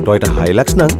Toyota Hilux නම්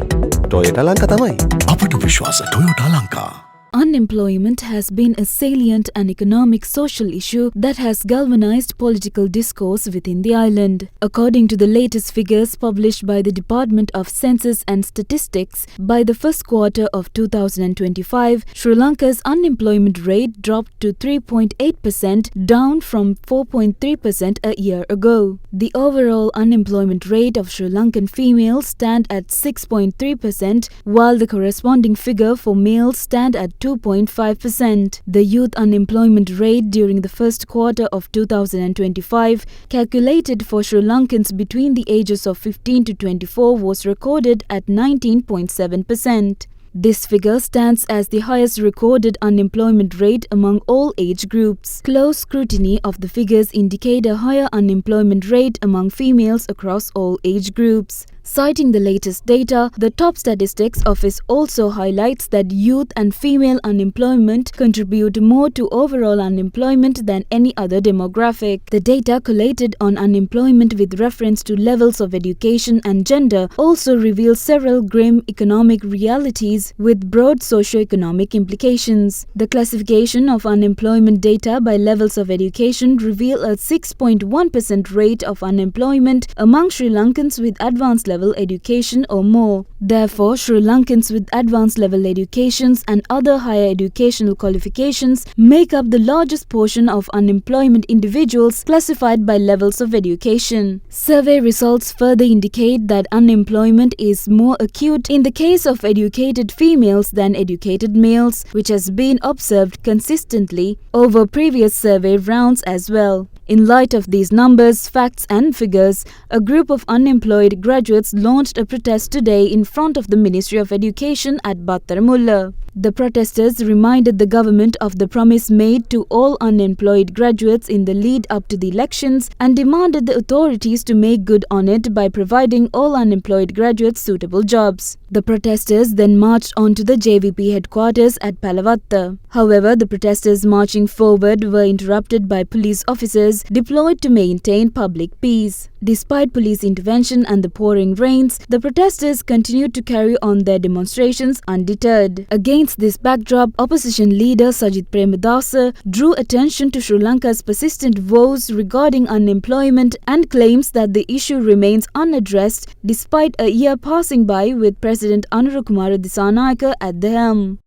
Toyota Lanka තමයි. අපට විශ්වාස Toyota Lanka. Unemployment has been a salient and economic social issue that has galvanized political discourse within the island. According to the latest figures published by the Department of Census and Statistics, by the first quarter of 2025, Sri Lanka's unemployment rate dropped to 3.8%, down from 4.3% a year ago. The overall unemployment rate of Sri Lankan females stand at 6.3%, while the corresponding figure for males stand at 2.5%. The youth unemployment rate during the first quarter of 2025, calculated for Sri Lankans between the ages of 15 to 24, was recorded at 19.7%. This figure stands as the highest recorded unemployment rate among all age groups. Close scrutiny of the figures indicate a higher unemployment rate among females across all age groups. Citing the latest data, the Top Statistics Office also highlights that youth and female unemployment contribute more to overall unemployment than any other demographic. The data collated on unemployment with reference to levels of education and gender also reveals several grim economic realities with broad socio-economic implications. The classification of unemployment data by levels of education reveal a 6.1% rate of unemployment among Sri Lankans with advanced level education or more. Therefore, Sri Lankans with advanced level educations and other higher educational qualifications make up the largest portion of unemployment individuals classified by levels of education. Survey results further indicate that unemployment is more acute in the case of educated females than educated males, which has been observed consistently over previous survey rounds as well. In light of these numbers, facts and figures, a group of unemployed graduates launched a protest today in front of the Ministry of Education at Battaramulla. The protesters reminded the government of the promise made to all unemployed graduates in the lead up to the elections and demanded the authorities to make good on it by providing all unemployed graduates suitable jobs. The protesters then marched on to the JVP Headquarters at Pelawatte. However, the protesters marching forward were interrupted by police officers deployed to maintain public peace. Despite police intervention and the pouring rains, the protesters continued to carry on their demonstrations undeterred. Against this backdrop, opposition leader Sajith Premadasa drew attention to Sri Lanka's persistent woes regarding unemployment and claims that the issue remains unaddressed despite a year passing by with President Anurukumara Disanayake at the helm.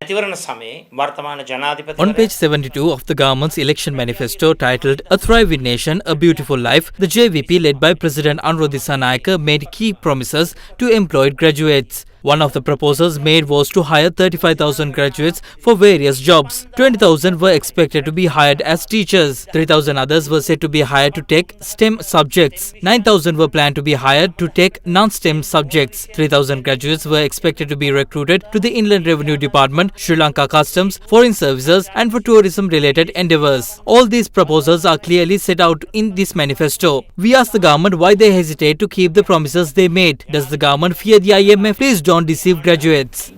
On page 72 of the government's election manifesto titled A Thriving Nation, A Beautiful Life, the JVP led by President Anurukumara Disanayake made key promises to employed graduates. One of the proposals made was to hire 35,000 graduates for various jobs. 20,000 were expected to be hired as teachers. 3,000 others were said to be hired to take STEM subjects. 9,000 were planned to be hired to take non-STEM subjects. 3,000 graduates were expected to be recruited to the Inland Revenue Department, Sri Lanka Customs, Foreign Services and for tourism-related endeavours. All these proposals are clearly set out in this manifesto. We asked the government why they hesitate to keep the promises they made. Does the government fear the IMF? Please don't deceive graduates.